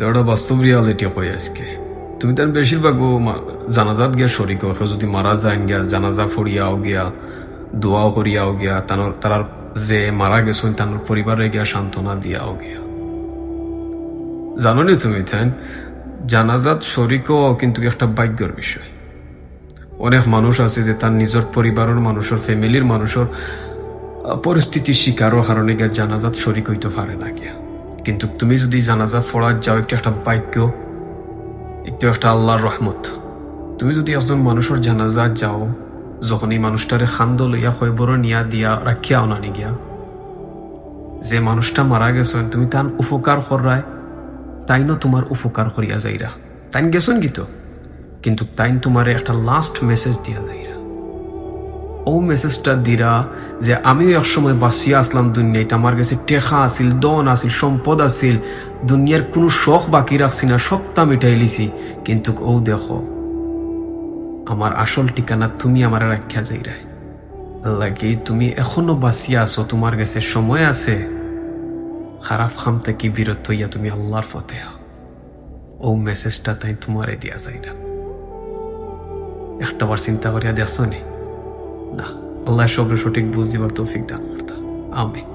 ওটা বাস্তব রিয়ালিটি কই আজকে তুমি তার বেশিরভাগ জানাজাত গিয়া শরিক যদি মারা যান গিয়া জানাজা ফরিয়াও গিয়া দোয়াও করিয়াও গিয়া তার যে মারা গেছেন তার পরিবারে গিয়া সান্ত্বনা দিয়াও গিয়া জানো নি তুমি তাই জানাজাত শরিকও কিন্তু একটা ভাগ্যের বিষয়। অনেক মানুষ আছে যে তার নিজের পরিবারের মানুষের ফ্যামিলির মানুষের পরিস্থিতির শিকারও কারণে গিয়া জানাজাত শরিক হইতে পারে না গিয়া, কিন্তু তুমি যদি জানাজাত ফড়ার যাও একটা ভাগ্য, একটু একটা আল্লাহর রহমত। তুমি যদি একজন মানুষের জানাজাত যাও, যখন এই মানুষটারে খান্দ লইয়া খৈবর নিয়া দিয়া রাখিয়া আনানি গিয়া, যে মানুষটা মারা গেছেন তুমি তার উপকার করায় তাইনো তোমার উপকার করিয়া যাইরা, তাইন গেছেন কিন্তু তাইন তোমার একটা লাস্ট মেসেজ দিয়া যাইরা। ও মেসেজটা দিরা যে আমিও একসময় বাঁচিয়া আসলাম দুনিয়ায়, আমার কাছে টেকা আছিল, দন আছিল, সম্পদ আছিল, দুনিয়ার কোনো শখ বাকি রাখছি না, সবটা মিটাই লিছি, কিন্তু ও দেখো আমার আসল ঠিকানা তুমি আমার রাখিয়া যাইরা। লাগে তুমি এখনো বাঁচিয়া আছো, তোমার কাছে সময় আছে, খারাপ খাম থেকে বিরত হইয়া তুমি আল্লাহর পথে ও মেসেজটা তাই তোমারে দিয়া যায় না। একটাবার চিন্তা করিয়া দেখছো নি? না, আল্লাহ সব সঠিক বুঝ দিবার তৌফিক দান করতা। আমিন।